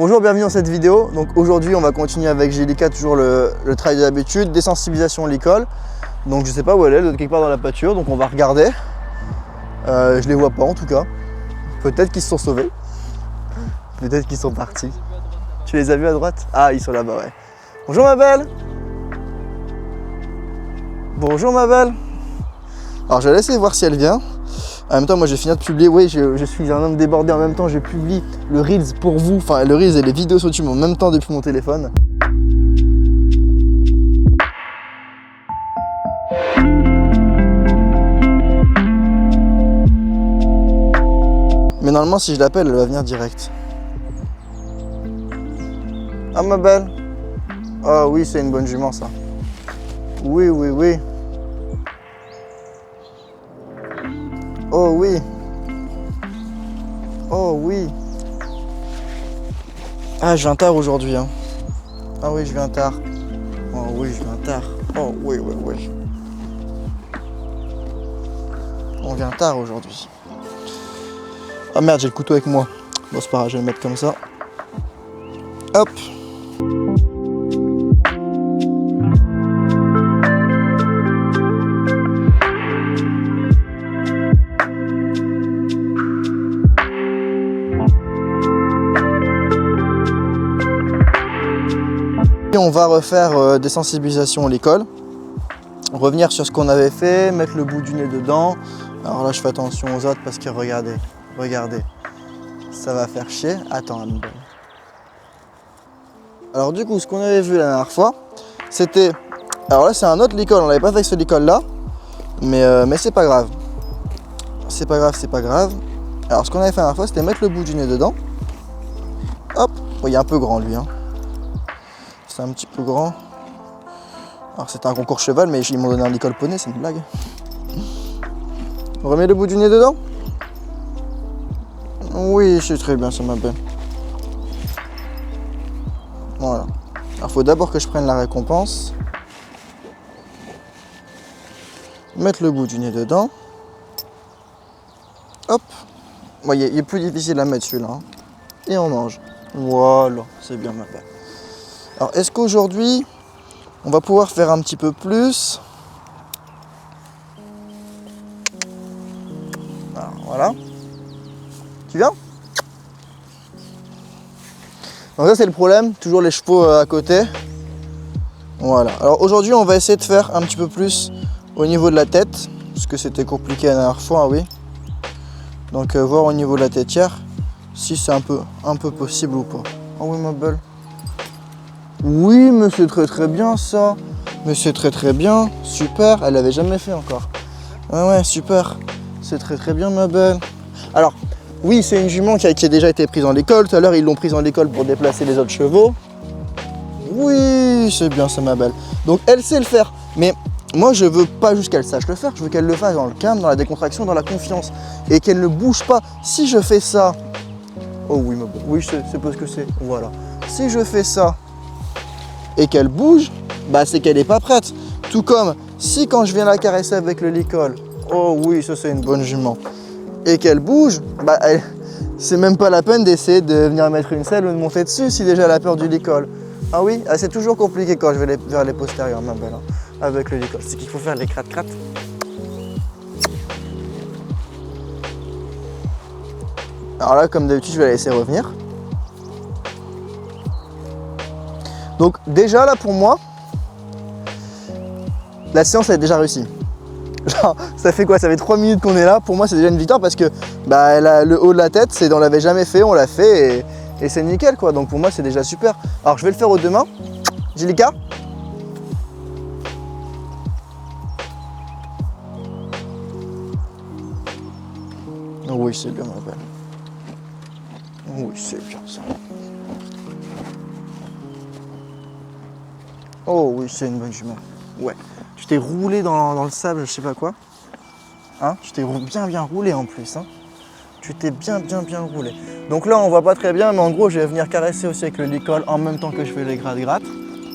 Bonjour, bienvenue dans cette vidéo. Donc aujourd'hui on va continuer avec Jelika, toujours le travail de l'habitude, désensibilisation licol. Donc je sais pas où elle est, quelque part dans la pâture, donc on va regarder. Je les vois pas en tout cas. Peut-être qu'ils se sont sauvés. Peut-être qu'ils sont partis. Tu les as vus à droite? Ah, ils sont là-bas, ouais. Bonjour ma belle. Bonjour ma belle. Alors je vais laisser voir si elle vient. En même temps, moi j'ai fini de publier, oui, je suis un homme débordé en même temps, je publie le Reels pour vous, enfin le Reels et les vidéos sur YouTube en même temps depuis mon téléphone. Mais normalement, si je l'appelle, elle va venir direct. Ah ma belle. Ah oui, c'est une bonne jument ça. Oui, oui, oui. Oh oui. Oh oui. Ah, je viens tard aujourd'hui. Hein. Ah oui, je viens tard. Oh oui, je viens tard. Oh oui, oui, oui. On vient tard aujourd'hui. Ah merde, j'ai le couteau avec moi. Bon, c'est pas grave, je vais le mettre comme ça. Hop. Et on va refaire des sensibilisations à l'école. Revenir sur ce qu'on avait fait, mettre le bout du nez dedans. Alors là, je fais attention aux autres parce que regardez, regardez. Ça va faire chier. Attends, Anne. Alors du coup, ce qu'on avait vu la dernière fois, c'était... Alors là, c'est un autre licol. On l'avait pas fait avec ce licol-là. Mais c'est pas grave. C'est pas grave, c'est pas grave. Alors ce qu'on avait fait la dernière fois, c'était mettre le bout du nez dedans. Hop. Bon, il est un peu grand, lui. Hein. C'est un petit peu grand. Alors c'était un concours cheval, mais ils m'ont donné un licol poney, c'est une blague. On remet le bout du nez dedans? Oui, c'est très bien, ça m'appelle. Voilà. Alors il faut d'abord que je prenne la récompense. Mettre le bout du nez dedans. Hop. Bon, il est plus difficile à mettre celui-là. Hein. Et on mange. Voilà, c'est bien ma belle. Alors est-ce qu'aujourd'hui, on va pouvoir faire un petit peu plus? Alors, voilà. Tu viens? Donc ça c'est le problème, toujours les chevaux à côté. Voilà. Alors aujourd'hui on va essayer de faire un petit peu plus au niveau de la tête, parce que c'était compliqué la dernière fois, oui. Donc voir au niveau de la têtière, si c'est un peu possible ou pas. Oh oui ma belle. Oui, mais c'est très bien ça. Mais c'est très bien. Super, elle l'avait jamais fait encore. Ouais, super. C'est très bien ma belle. Alors, oui, c'est une jument qui a déjà été prise en école. Tout à l'heure, ils l'ont prise en école pour déplacer les autres chevaux. Oui, c'est bien ça ma belle. Donc, elle sait le faire. Mais moi, je veux pas juste qu'elle sache le faire. Je veux qu'elle le fasse dans le calme, dans la décontraction, dans la confiance. Et qu'elle ne bouge pas. Si je fais ça... Oh oui ma belle. Oui, je sais pas ce que c'est. Voilà. Si je fais ça... et qu'elle bouge, bah c'est qu'elle n'est pas prête. Tout comme si quand je viens la caresser avec le licol, oh oui, ça c'est une bonne jument, et qu'elle bouge, bah c'est même pas la peine d'essayer de venir mettre une selle ou de monter dessus si déjà elle a peur du licol. Ah oui, c'est toujours compliqué quand je vais vers les postérieurs, ma belle, hein, avec le licol. C'est qu'il faut faire les cratte-cratte. Alors là, comme d'habitude, je vais la laisser revenir. Donc déjà là pour moi, la séance elle est déjà réussie. Genre, ça fait quoi? Ça fait 3 minutes qu'on est là. Pour moi c'est déjà une victoire parce que bah, elle a le haut de la tête, on l'avait jamais fait, on l'a fait et c'est nickel quoi. Donc pour moi c'est déjà super. Alors je vais le faire aux deux mains. Jelika. Oui c'est bien ma belle. Oui c'est bien ça. Oh oui, c'est une bonne jument. Ouais. Tu t'es roulé dans le sable, je sais pas quoi. Hein? Tu t'es bien roulé en plus. Hein? Tu t'es bien roulé. Donc là, on voit pas très bien, mais en gros, je vais venir caresser aussi avec le licol en même temps que je fais les gratte-gratte.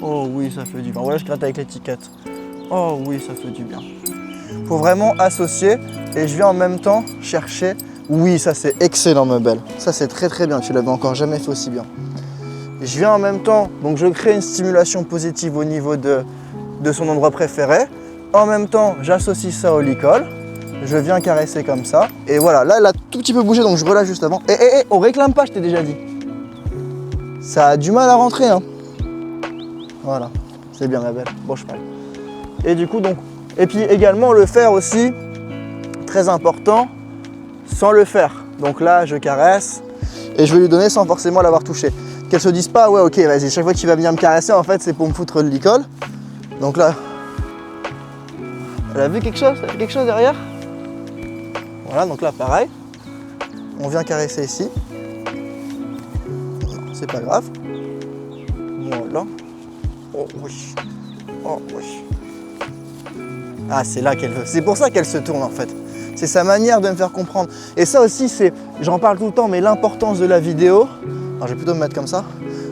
Oh oui, ça fait du bien. Voilà, je gratte avec l'étiquette. Oh oui, ça fait du bien. Faut vraiment associer et je vais en même temps chercher. Oui, ça c'est excellent ma belle. Ça c'est très bien, tu l'avais encore jamais fait aussi bien. je viens en même temps, donc je crée une stimulation positive au niveau de son endroit préféré. En même temps, j'associe ça au licol. Je viens caresser comme ça. Et voilà, là, elle a tout petit peu bougé, donc je relâche juste avant. On réclame pas, je t'ai déjà dit. Ça a du mal à rentrer, hein. Voilà, c'est bien ma belle, bon cheval. Et du coup, donc, et puis également le faire aussi, très important, sans le faire. Donc là, je caresse et je vais lui donner sans forcément l'avoir touché. Qu'elle se dise pas, ouais, ok, vas-y, chaque fois que tu vas venir me caresser, en fait, c'est pour me foutre le licol. Donc là, elle a vu quelque chose? Elle a vu quelque chose derrière? Voilà, donc là, pareil. On vient caresser ici. C'est pas grave. Voilà. Oh oui. Oh oui. Ah, c'est là qu'elle veut. C'est pour ça qu'elle se tourne, en fait. C'est sa manière de me faire comprendre. Et ça aussi, c'est, j'en parle tout le temps, mais l'importance de la vidéo, alors je vais plutôt me mettre comme ça,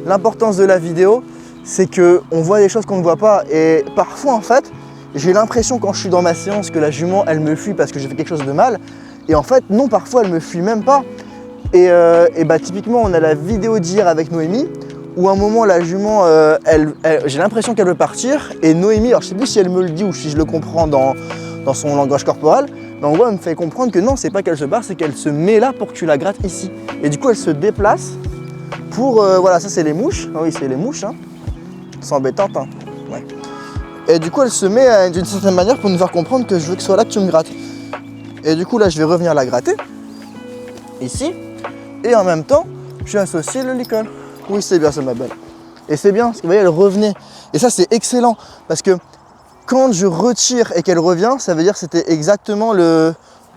l'importance de la vidéo, c'est qu'on voit des choses qu'on ne voit pas. Et parfois, en fait, j'ai l'impression quand je suis dans ma séance que la jument, elle me fuit parce que j'ai fait quelque chose de mal. Et en fait, non, parfois, elle me fuit même pas. Et bah, typiquement, on a la vidéo d'hier avec Noémie, où à un moment, la jument, j'ai l'impression qu'elle veut partir. Et Noémie, alors je sais plus si elle me le dit ou si je le comprends dans son langage corporel, mais en gros, elle me fait comprendre que non, c'est pas qu'elle se barre, c'est qu'elle se met là pour que tu la grattes ici. Et du coup, elle se déplace pour, voilà, ça c'est les mouches. Ah oui, c'est les mouches, hein. C'est embêtant, hein. Ouais. Et du coup, elle se met d'une certaine manière pour nous faire comprendre que je veux que ce soit là que tu me grattes. Et du coup, là, je vais revenir la gratter, ici. Et en même temps, je vais associer le licol. Oui, c'est bien, c'est ma belle. Et c'est bien, parce que vous voyez, elle revenait. Et ça, c'est excellent, parce que quand je retire et qu'elle revient, ça veut dire que c'était exactement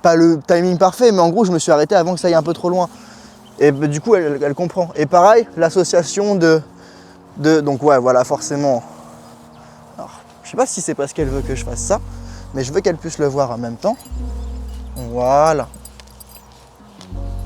pas le timing parfait, mais en gros, je me suis arrêté avant que ça aille un peu trop loin. Et bah, du coup, elle comprend. Et pareil, l'association donc ouais, voilà, forcément. Alors, je sais pas si c'est parce qu'elle veut que je fasse ça, mais je veux qu'elle puisse le voir en même temps. Voilà.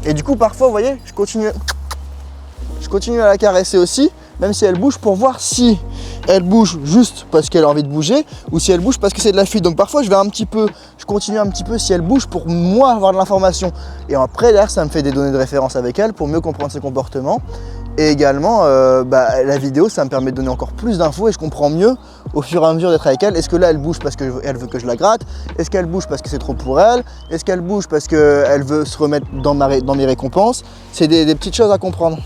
Et du coup, parfois, vous voyez, je continue à la caresser aussi, même si elle bouge, pour voir si elle bouge juste parce qu'elle a envie de bouger ou si elle bouge parce que c'est de la fuite. Donc parfois, je continue un petit peu si elle bouge pour moi avoir de l'information. Et après, derrière, ça me fait des données de référence avec elle pour mieux comprendre ses comportements. Et également, la vidéo, ça me permet de donner encore plus d'infos et je comprends mieux au fur et à mesure d'être avec elle. Est-ce que là, elle bouge parce qu'elle veut que je la gratte? Est-ce qu'elle bouge parce que c'est trop pour elle? Est-ce qu'elle bouge parce qu'elle veut se remettre dans mes récompenses? C'est des petites choses à comprendre.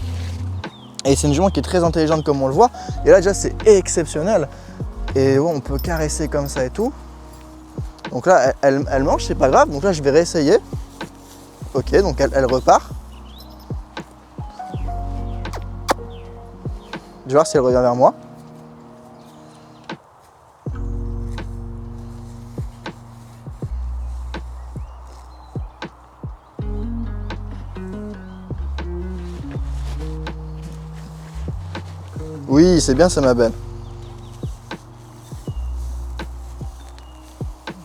Et c'est une jument qui est très intelligente comme on le voit. Et là, déjà, c'est exceptionnel. Et ouais, on peut caresser comme ça et tout. Donc là, elle mange, c'est pas grave. Donc là, je vais réessayer. Ok, donc elle repart. Je vais voir si elle revient vers moi. Oui, c'est bien ça, ma belle.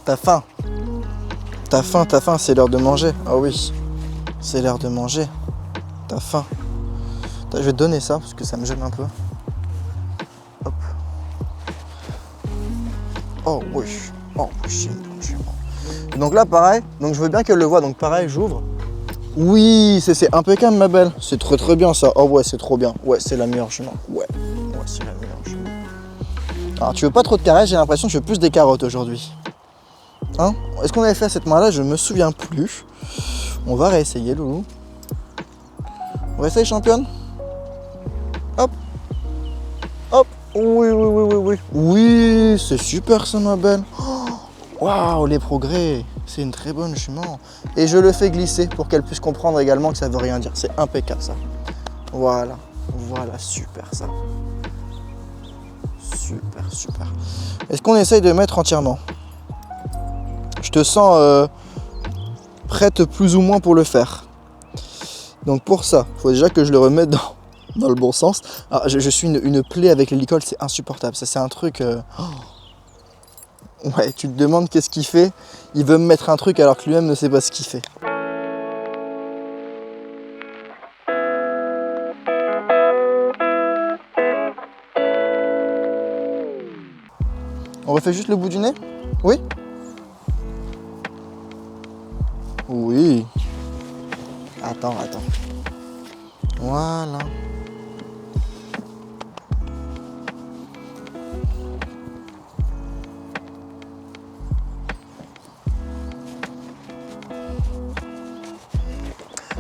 T'as faim. T'as faim, c'est l'heure de manger. Ah oui, c'est l'heure de manger. T'as faim. Je vais te donner ça parce que ça me gêne un peu. Hop. Oh oui. Oh oui. Donc là, pareil. Donc je veux bien qu'elle le voie. Donc pareil, j'ouvre. Oui, c'est impeccable, ma belle. C'est très bien ça. Oh ouais, c'est trop bien. Ouais, c'est la meilleure jument. Ouais, c'est la meilleure jument. Alors tu veux pas trop de caresses, j'ai l'impression que je veux plus des carottes aujourd'hui. Hein? Est-ce qu'on avait fait à cette main-là? Je me souviens plus. On va réessayer, loulou. On réessaye, championne? Hop. Hop. Oui. Oui, c'est super ça, ma belle. Waouh, les progrès. C'est une très bonne jument. Et je le fais glisser pour qu'elle puisse comprendre également que ça veut rien dire. C'est impeccable ça. Voilà, super ça. Super. Est-ce qu'on essaye de mettre entièrement? Je te sens prête plus ou moins pour le faire. Donc pour ça, il faut déjà que je le remette dans le bon sens. Alors, je suis une plaie avec les licoles, c'est insupportable. Ça, c'est un truc... Ouais, tu te demandes qu'est-ce qu'il fait. Il veut me mettre un truc alors que lui-même ne sait pas ce qu'il fait. On refait juste le bout du nez? Oui? Oui. Attends. Voilà.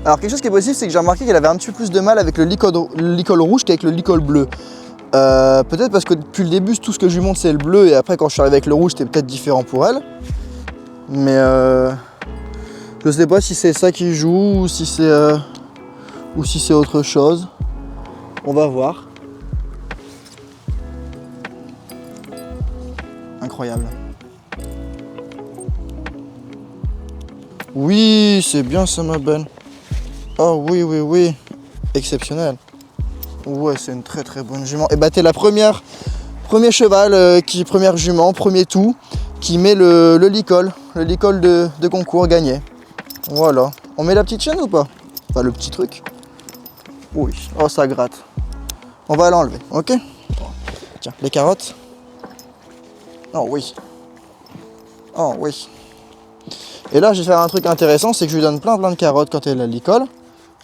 Alors quelque chose qui est possible, c'est que j'ai remarqué qu'elle avait un petit peu plus de mal avec le licol rouge qu'avec le licol bleu. Peut-être parce que depuis le début, tout ce que je lui montre c'est le bleu et après quand je suis arrivé avec le rouge, c'était peut-être différent pour elle. Mais je sais pas si c'est ça qui joue ou si c'est autre chose. On va voir. Incroyable. Oui, c'est bien ça ma belle. Oh oui, oui, oui. Exceptionnel. Ouais, c'est une très très bonne jument. Et bah t'es la premier cheval, première jument, premier tout, qui met le licol de concours gagné. Voilà. On met la petite chaîne ou pas? Enfin le petit truc. Oui. Oh ça gratte. On va l'enlever, ok? Tiens, les carottes. Oh oui. Oh oui. Et là, je vais faire un truc intéressant, c'est que je lui donne plein de carottes quand elle a le licol.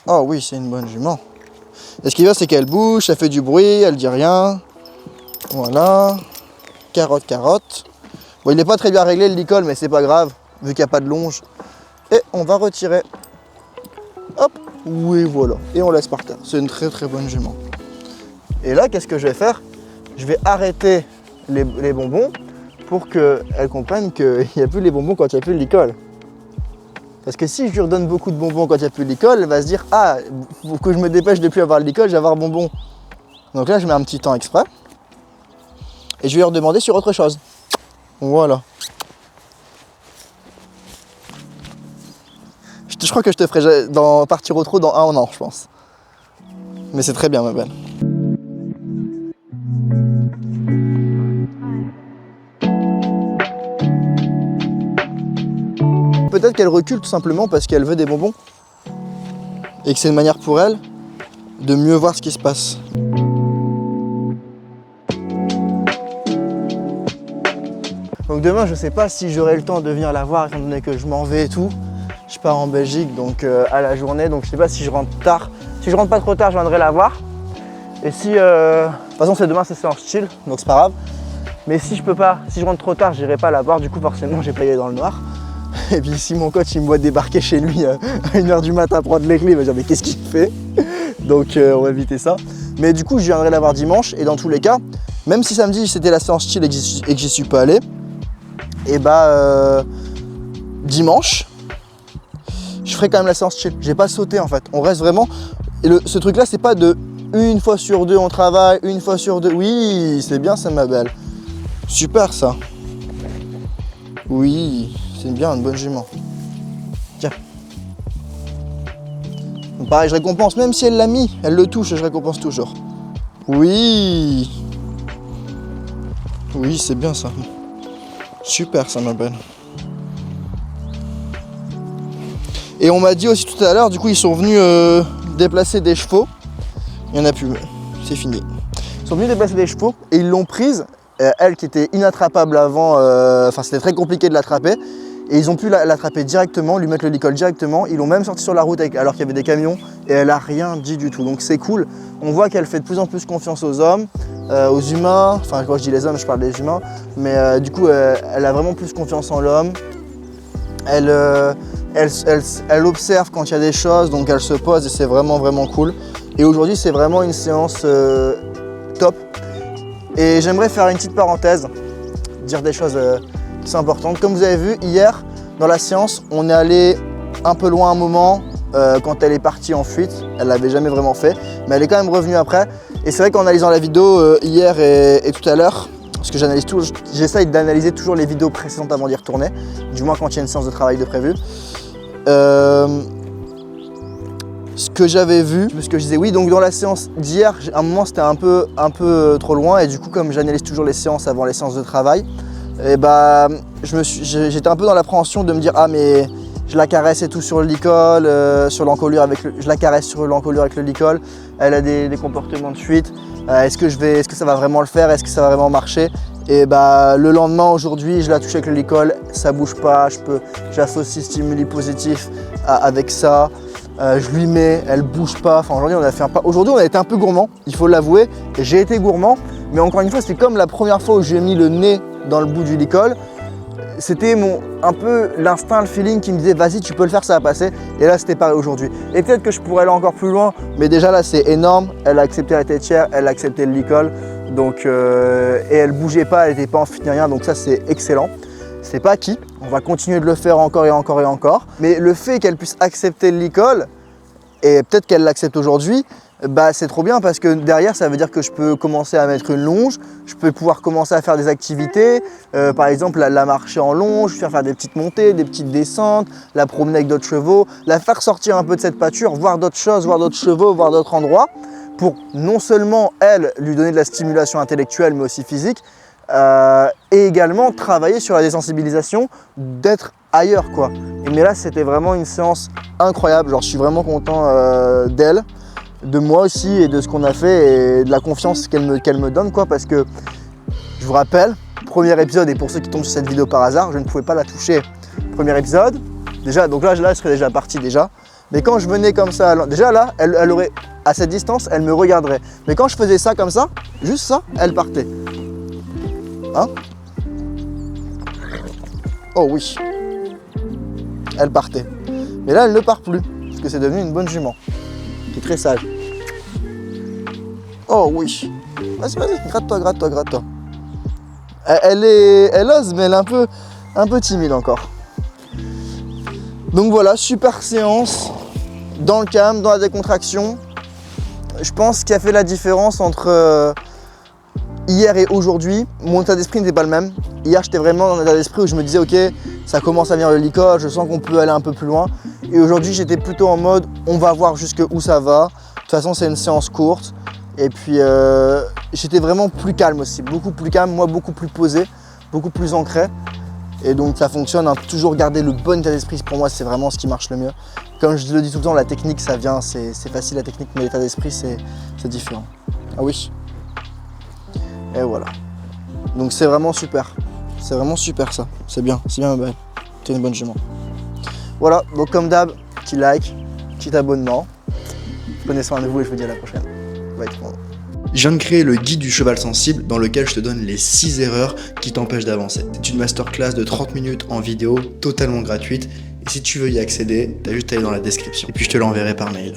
Oh oui, c'est une bonne jument. Et ce qui va, c'est qu'elle bouge, elle fait du bruit, elle dit rien. Voilà. Carotte, carotte. Bon, il n'est pas très bien réglé le licol, mais c'est pas grave, vu qu'il n'y a pas de longe. Et on va retirer. Hop. Oui, voilà. Et on laisse par terre. C'est une très très bonne jument. Et là, qu'est-ce que je vais faire? Je vais arrêter les bonbons pour qu'elle comprenne qu'il n'y a plus les bonbons quand il n'y a plus le licol. Parce que si je lui redonne beaucoup de bonbons quand il n'y a plus de licol, elle va se dire « Ah, faut que je me dépêche de plus avoir le licol, je vais avoir bonbons. » Donc là, je mets un petit temps exprès. Et je vais lui redemander sur autre chose. Voilà. Je crois que je te ferai partir au trot dans 1 an, je pense. Mais c'est très bien, ma belle. Peut-être qu'elle recule tout simplement parce qu'elle veut des bonbons et que c'est une manière pour elle de mieux voir ce qui se passe. Donc demain, je sais pas si j'aurai le temps de venir la voir étant donné que je m'en vais et tout. Je pars en Belgique donc à la journée, donc je sais pas si je rentre tard. Si je rentre pas trop tard, je viendrai la voir. Et si, de toute façon c'est demain, c'est séance chill, donc c'est pas grave. Mais si je peux pas, si je rentre trop tard, j'irai pas la voir. Du coup forcément, j'ai pas y aller dans le noir. Et puis si mon coach il me voit débarquer chez lui à 1 h du matin prendre les clés, il va dire mais qu'est-ce qu'il fait? Donc on va éviter ça. Mais du coup je viendrai la voir dimanche et dans tous les cas, même si samedi c'était la séance chill et que j'y suis pas allé, et bah dimanche, je ferai quand même la séance chill. J'ai pas sauté en fait, on reste vraiment. Et ce truc là c'est pas de 1 fois sur 2 on travaille, 1 fois sur 2. Oui, c'est bien ça ma belle. Super ça. Oui. C'est bien, une bonne jument. Tiens. Donc pareil, je récompense, même si elle l'a mis, elle le touche, je récompense toujours. Oui. Oui, c'est bien ça. Super ça, ma belle. Et on m'a dit aussi tout à l'heure, du coup, ils sont venus déplacer des chevaux. Il n'y en a plus, c'est fini. Ils sont venus déplacer des chevaux et ils l'ont prise. Elle qui était inattrapable avant, enfin c'était très compliqué de l'attraper. Et ils ont pu l'attraper directement, lui mettre le licol directement. Ils l'ont même sorti sur la route alors qu'il y avait des camions et elle a rien dit du tout. Donc c'est cool. On voit qu'elle fait de plus en plus confiance aux hommes, aux humains. Enfin quand je dis les hommes, je parle des humains. Mais du coup, elle a vraiment plus confiance en l'homme. Elle observe quand il y a des choses, donc elle se pose et c'est vraiment vraiment cool. Et aujourd'hui, c'est vraiment une séance top. Et j'aimerais faire une petite parenthèse, dire des choses qui sont importantes. Comme vous avez vu, hier, dans la séance, on est allé un peu loin un moment quand elle est partie en fuite. Elle l'avait jamais vraiment fait, mais elle est quand même revenue après. Et c'est vrai qu'en analysant la vidéo hier et tout à l'heure, parce que j'essaye d'analyser toujours les vidéos précédentes avant d'y retourner, du moins quand il y a une séance de travail de prévu. Ce que j'avais vu, parce que je disais oui, donc dans la séance d'hier, à un moment c'était un peu trop loin et du coup comme j'analyse toujours les séances avant les séances de travail, et bah j'étais un peu dans l'appréhension de me dire ah mais je la caresse et tout sur le licol, sur l'encolure je la caresse sur l'encolure avec le licol, elle a des comportements de fuite, est-ce que ça va vraiment le faire, est-ce que ça va vraiment marcher? Et bah le lendemain, aujourd'hui, je la touche avec le licol, ça bouge pas, j'associe stimuli positif avec ça. Je lui mets, elle bouge pas. Enfin, aujourd'hui, on a été un peu gourmand, il faut l'avouer. J'ai été gourmand, mais encore une fois, c'est comme la première fois où j'ai mis le nez dans le bout du licol. c'était un peu l'instinct, le feeling qui me disait vas-y tu peux le faire, ça va passer. Et là c'était pareil aujourd'hui. Et peut-être que je pourrais aller encore plus loin, mais déjà là c'est énorme. Elle a accepté la tétière, elle a accepté le licol. Donc, et elle bougeait pas, elle n'était pas en fuite ni rien, donc ça c'est excellent. C'est pas acquis, on va continuer de le faire encore et encore et encore. Mais le fait qu'elle puisse accepter le licol, et peut-être qu'elle l'accepte aujourd'hui, bah c'est trop bien parce que derrière ça veut dire que je peux commencer à mettre une longe, je peux pouvoir commencer à faire des activités, par exemple la marcher en longe, faire des petites montées, des petites descentes, la promener avec d'autres chevaux, la faire sortir un peu de cette pâture, voir d'autres choses, voir d'autres chevaux, voir d'autres endroits, pour non seulement elle lui donner de la stimulation intellectuelle mais aussi physique, et également travailler sur la désensibilisation, d'être ailleurs quoi. Mais là c'était vraiment une séance incroyable, genre je suis vraiment content d'elle, de moi aussi et de ce qu'on a fait et de la confiance qu'elle me donne quoi, parce que je vous rappelle, premier épisode, et pour ceux qui tombent sur cette vidéo par hasard, je ne pouvais pas la toucher. Premier épisode, déjà, donc là elle serait déjà partie déjà, mais quand je venais comme ça, déjà là, elle aurait, à cette distance, elle me regarderait, mais quand je faisais ça comme ça, juste ça, elle partait. Hein? Oh oui, elle partait. Mais là, elle ne part plus, parce que c'est devenu une bonne jument, qui est très sage. Oh oui. Vas-y, vas-y, gratte-toi, gratte-toi, gratte-toi. Elle ose, mais elle est un peu timide encore. Donc voilà, super séance, dans le calme, dans la décontraction. Je pense qu'il a fait la différence entre hier et aujourd'hui. Mon état d'esprit n'était pas le même. Hier, j'étais vraiment dans un état d'esprit où je me disais, ok, ça commence à venir le licol, je sens qu'on peut aller un peu plus loin. Et aujourd'hui, j'étais plutôt en mode, on va voir jusqu'où ça va. De toute façon, c'est une séance courte. Et puis, j'étais vraiment plus calme aussi, beaucoup plus calme, moi beaucoup plus posé, beaucoup plus ancré. Et donc, ça fonctionne, hein. Toujours garder le bon état d'esprit, pour moi, c'est vraiment ce qui marche le mieux. Comme je le dis tout le temps, la technique, ça vient, c'est facile la technique, mais l'état d'esprit, c'est différent. Ah oui. Et voilà. Donc, c'est vraiment super. C'est vraiment super ça. C'est bien ma belle. T'es une bonne jument. Voilà, donc comme d'hab, petit like, petit abonnement. Prenez soin de vous et je vous dis à la prochaine. Bye tout le monde. Je viens de créer le guide du cheval sensible dans lequel je te donne les 6 erreurs qui t'empêchent d'avancer. C'est une masterclass de 30 minutes en vidéo, totalement gratuite. Et si tu veux y accéder, t'as juste à aller dans la description. Et puis je te l'enverrai par mail.